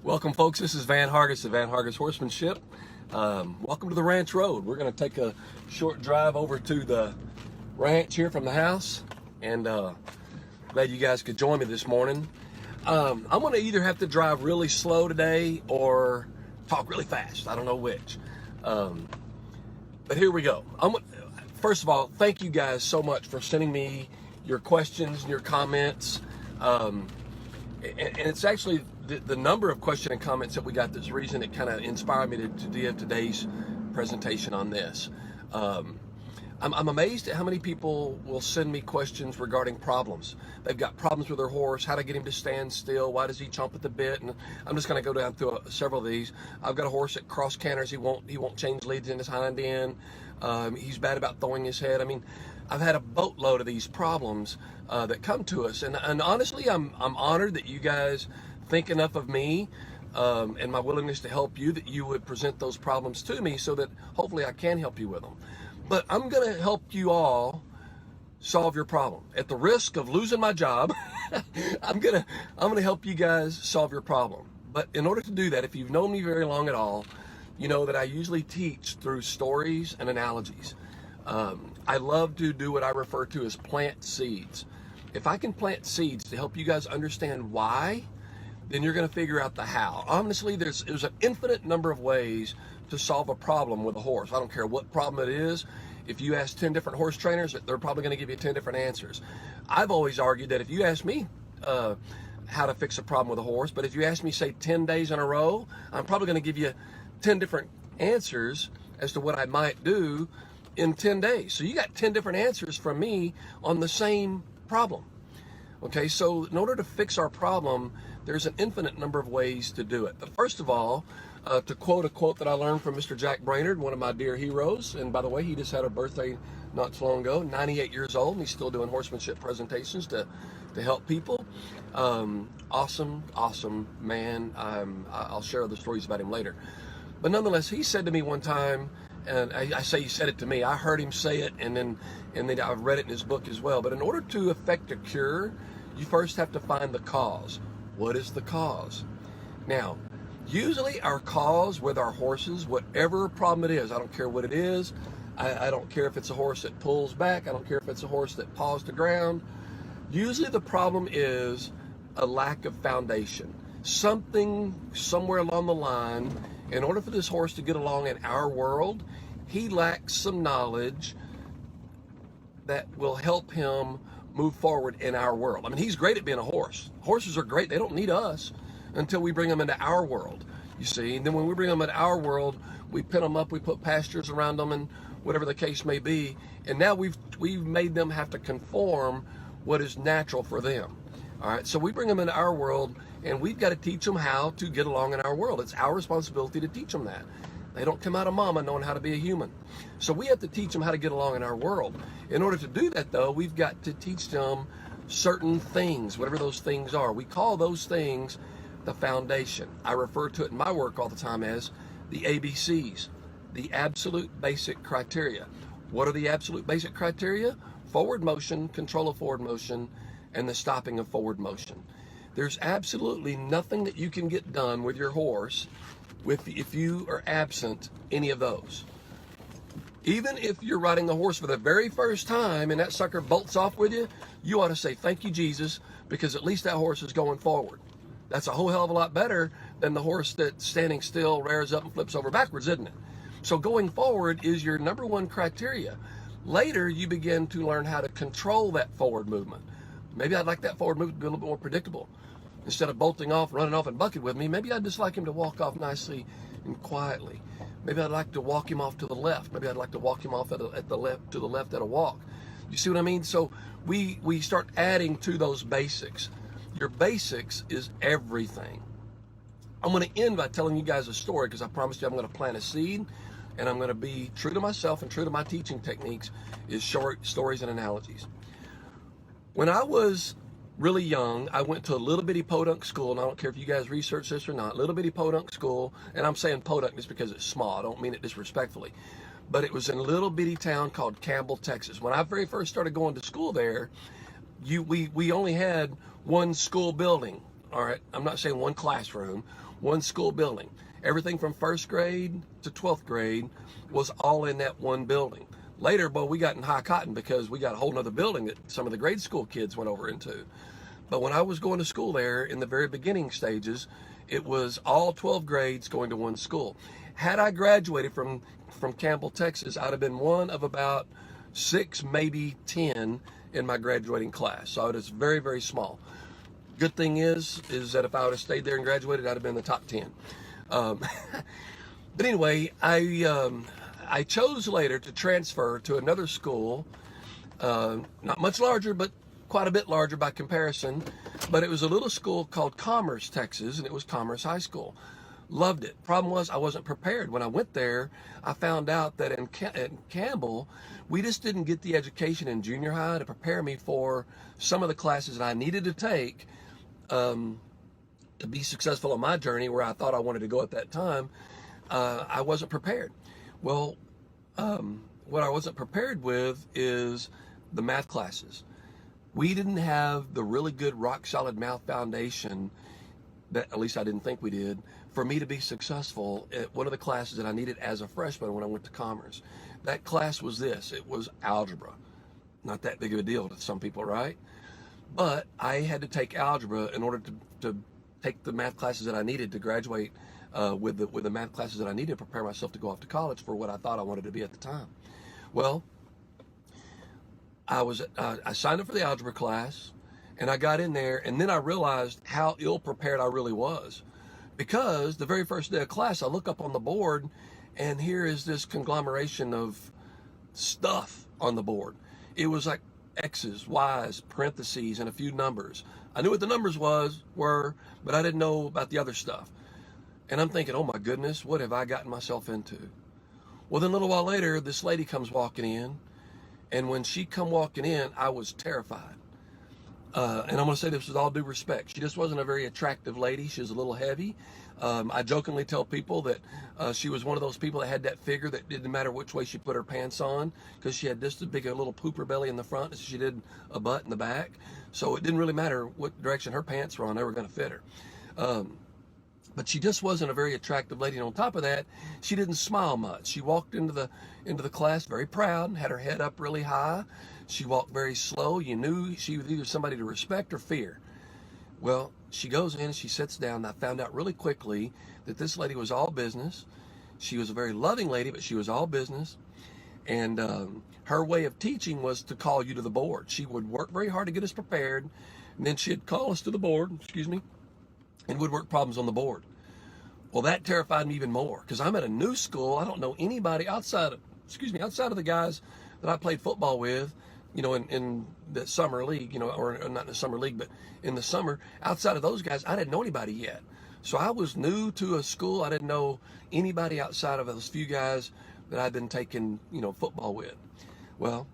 Welcome, folks. This is Van Hargis of Van Hargis Horsemanship. Welcome to the Ranch Road. We're going to take a short drive over to the ranch here from the house, and glad you guys could join me this morning. I'm going to either have to drive really slow today or talk really fast. I don't know which. But here we go. First of all, thank you guys so much for sending me your questions and your comments. And it's actually the number of questions and comments that we got that's the reason it kind of inspired me to give today's presentation on this. I'm amazed at how many people will send me questions regarding problems. They've got problems with their horse, how to get him to stand still, why does he chomp at the bit, and I'm just going to go down through several of these. I've got a horse that cross canters, he won't change leads in his hind end. He's bad about throwing his head. I mean, I've had a boatload of these problems that come to us, and honestly, I'm honored that you guys think enough of me and my willingness to help you that you would present those problems to me so that hopefully I can help you with them. But I'm going to help you all solve your problem at the risk of losing my job. I'm gonna help you guys solve your problem. But in order to do that, if you've known me very long at all, you know that I usually teach through stories and analogies. I love to do what I refer to as plant seeds. If I can plant seeds to help you guys understand why, then you're going to figure out the how. Honestly, there's an infinite number of ways to solve a problem with a horse. I don't care what problem it is. If you ask 10 different horse trainers, they're probably going to give you 10 different answers. I've always argued that if you ask me how to fix a problem with a horse, but if you ask me, say, 10 days in a row, I'm probably going to give you 10 different answers as to what I might do in 10 days. So you got 10 different answers from me on the same problem. Okay, so in order to fix our problem, there's an infinite number of ways to do it. But first of all, to quote a quote that I learned from Mr. Jack Brainerd, one of my dear heroes, and by the way, he just had a birthday not too long ago, 98 years old, and he's still doing horsemanship presentations to help people. Awesome man. I'll share other stories about him later. But nonetheless, he said to me one time, and I say he said it to me, I heard him say it, and then I've read it in his book as well. But in order to effect a cure, you first have to find the cause. What is the cause? Now, usually our cause with our horses, whatever problem it is, I don't care what it is, I don't care if it's a horse that pulls back, I don't care if it's a horse that paws the ground, usually the problem is a lack of foundation. Something somewhere along the line, in order for this horse to get along in our world, he lacks some knowledge that will help him move forward in our world. I mean, he's great at being a horse. Horses are great. They don't need us until we bring them into our world, you see. And then when we bring them into our world, we pin them up, we put pastures around them and whatever the case may be. And now we've made them have to conform what is natural for them. All right, so we bring them into our world, and we've got to teach them how to get along in our world. It's our responsibility to teach them that. They don't come out of mama knowing how to be a human. So we have to teach them how to get along in our world. In order to do that, though, we've got to teach them certain things, whatever those things are. We call those things the foundation. I refer to it in my work all the time as the ABCs, the absolute basic criteria. What are the absolute basic criteria? Forward motion, control of forward motion, and the stopping of forward motion. There's absolutely nothing that you can get done with your horse if you are absent any of those. Even if you're riding the horse for the very first time and that sucker bolts off with you, you ought to say, thank you, Jesus, because at least that horse is going forward. That's a whole hell of a lot better than the horse that's standing still, rears up, and flips over backwards, isn't it? So going forward is your number one criteria. Later, you begin to learn how to control that forward movement. Maybe I'd like that forward movement to be a little bit more predictable. Instead of bolting off, running off and bucking with me, maybe I'd just like him to walk off nicely and quietly. Maybe I'd like to walk him off to the left. Maybe I'd like to walk him off to the left at a walk. You see what I mean? So we start adding to those basics. Your basics is everything. I'm going to end by telling you guys a story because I promised you I'm going to plant a seed, and I'm going to be true to myself and true to my teaching techniques is short stories and analogies. When I was really young, I went to a little bitty podunk school, and I don't care if you guys research this or not, little bitty podunk school, and I'm saying podunk just because it's small, I don't mean it disrespectfully, but it was in a little bitty town called Campbell, Texas. When I very first started going to school there, we only had one school building, all right? I'm not saying one classroom, one school building. Everything from 1st grade to 12th grade was all in that one building. Later, boy, we got in high cotton because we got a whole nother building that some of the grade school kids went over into. But when I was going to school there in the very beginning stages, it was all 12 grades going to one school. Had I graduated from Campbell, Texas, I'd have been one of about 6, maybe 10 in my graduating class. So it was very, very small. Good thing is that if I would have stayed there and graduated, I'd have been in the top 10. But anyway, I chose later to transfer to another school, not much larger, but quite a bit larger by comparison. But it was a little school called Commerce, Texas, and it was Commerce High School. Loved it. Problem was I wasn't prepared. When I went there, I found out that in Campbell, we just didn't get the education in junior high to prepare me for some of the classes that I needed to take to be successful on my journey where I thought I wanted to go at that time. I wasn't prepared. Well, what I wasn't prepared with is the math classes. We didn't have the really good rock solid math foundation, that at least I didn't think we did, for me to be successful at one of the classes that I needed as a freshman when I went to Commerce. That class was this. It was algebra. Not that big of a deal to some people, right? But I had to take algebra in order to take the math classes that I needed to graduate with the math classes that I needed to prepare myself to go off to college for what I thought I wanted to be at the time. Well, I signed up for the algebra class, and I got in there, and then I realized how ill prepared I really was. Because the very first day of class, I look up on the board, and here is this conglomeration of stuff on the board. It was like X's, Y's, parentheses, and a few numbers. I knew what the numbers were, but I didn't know about the other stuff. And I'm thinking, oh my goodness, what have I gotten myself into? Well, then a little while later, this lady comes walking in, and when she come walking in, I was terrified. And I'm going to say this with all due respect. She just wasn't a very attractive lady. She was a little heavy. I jokingly tell people that she was one of those people that had that figure that didn't matter which way she put her pants on, because she had just as big a little pooper belly in the front as she did a butt in the back. So it didn't really matter what direction her pants were on, they were going to fit her. But she just wasn't a very attractive lady. And on top of that, she didn't smile much. She walked into the class very proud, had her head up really high. She walked very slow. You knew she was either somebody to respect or fear. Well, she goes in, she sits down, and I found out really quickly that this lady was all business. She was a very loving lady, but she was all business. And her way of teaching was to call you to the board. She would work very hard to get us prepared, and then she'd call us to the board, and would work problems on the board. Well, that terrified me even more, because I'm at a new school. I don't know anybody outside of the guys that I played football with, in the summer league, or not in the summer league, but in the summer. Outside of those guys, I didn't know anybody yet. So I was new to a school. I didn't know anybody outside of those few guys that I'd been taking, football with. Well,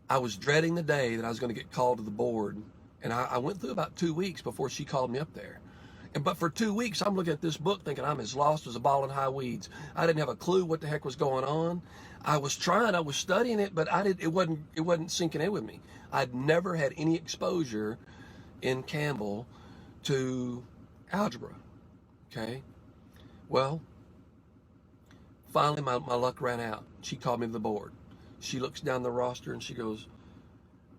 I was dreading the day that I was going to get called to the board. And I went through about 2 weeks before she called me up there. But for 2 weeks, I'm looking at this book thinking I'm as lost as a ball in high weeds. I didn't have a clue what the heck was going on. I was studying it, but it wasn't sinking in with me. I'd never had any exposure in Campbell to algebra. Okay? Well, finally my luck ran out. She called me to the board. She looks down the roster and she goes,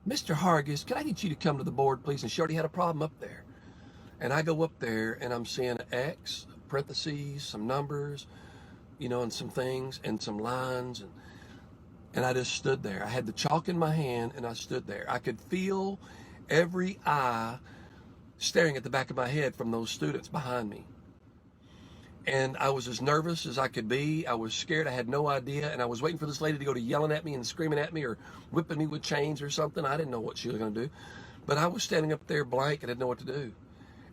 "Mr. Hargis, can I get you to come to the board, please?" And she already had a problem up there. And I go up there and I'm seeing an X, parentheses, some numbers, and some things and some lines. And I just stood there. I had the chalk in my hand and I stood there. I could feel every eye staring at the back of my head from those students behind me. And I was as nervous as I could be. I was scared. I had no idea. And I was waiting for this lady to go to yelling at me and screaming at me or whipping me with chains or something. I didn't know what she was going to do. But I was standing up there blank and I didn't know what to do.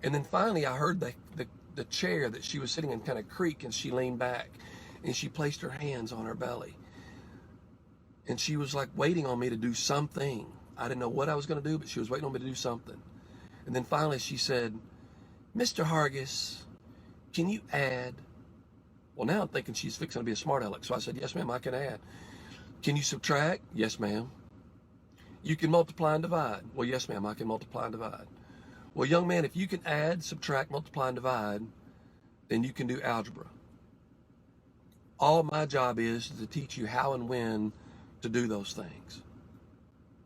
And then finally I heard the chair that she was sitting in kind of creak, and she leaned back and she placed her hands on her belly. And she was like waiting on me to do something. I didn't know what I was going to do, but she was waiting on me to do something. And then finally she said, "Mr. Hargis, can you add?" Well, now I'm thinking she's fixing to be a smart aleck. So I said, "Yes, ma'am, I can add." "Can you subtract?" "Yes, ma'am." "You can multiply and divide?" "Well, yes, ma'am, I can multiply and divide." Well, young man, if you can add, subtract, multiply, and divide, then you can do algebra. All my job is to teach you how and when to do those things.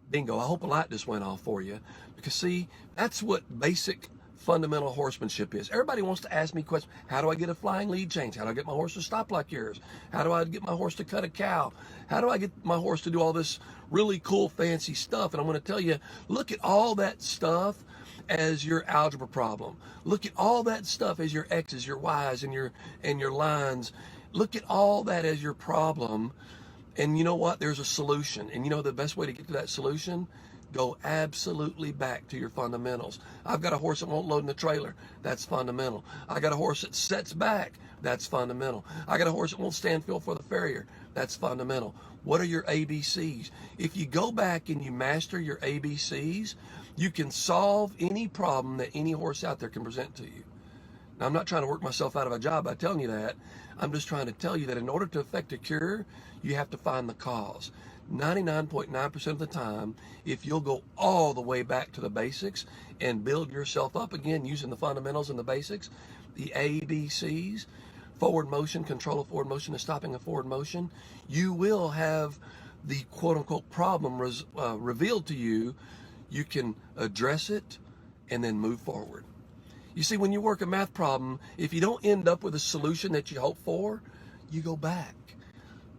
Bingo. I hope a light just went off for you. Because see, that's what basic fundamental horsemanship is. Everybody wants to ask me questions. How do I get a flying lead change? How do I get my horse to stop like yours? How do I get my horse to cut a cow? How do I get my horse to do all this really cool, fancy stuff? And I'm going to tell you, look at all that stuff as your algebra problem. Look at all that stuff as your X's, your Y's, and your lines. Look at all that as your problem. And you know what? There's a solution. And you know the best way to get to that solution? Go absolutely back to your fundamentals. I've got a horse that won't load in the trailer. That's fundamental. I got a horse that sets back. That's fundamental. I got a horse that won't stand still for the farrier. That's fundamental. What are your ABCs? If you go back and you master your ABCs, you can solve any problem that any horse out there can present to you. Now, I'm not trying to work myself out of a job by telling you that. I'm just trying to tell you that in order to effect a cure, you have to find the cause. 99.9% of the time, if you'll go all the way back to the basics and build yourself up again using the fundamentals and the basics, the ABCs, forward motion, control of forward motion, and stopping of forward motion, you will have the quote-unquote problem revealed to you. You can address it and then move forward. You see, when you work a math problem, if you don't end up with a solution that you hope for, you go back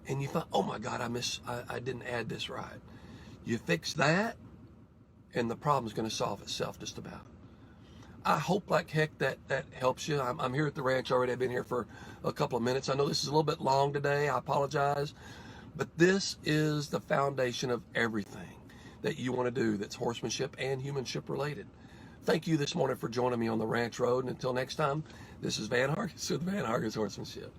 and you find, oh my God, I didn't add this right. You fix that and the problem's going to solve itself just about. I hope like heck that helps you. I'm here at the ranch already. I've been here for a couple of minutes. I know this is a little bit long today. I apologize. But this is the foundation of everything that you want to do that's horsemanship and humanship related. Thank you this morning for joining me on the ranch road. And until next time, this is Van Hargis with Van Hargis Horsemanship.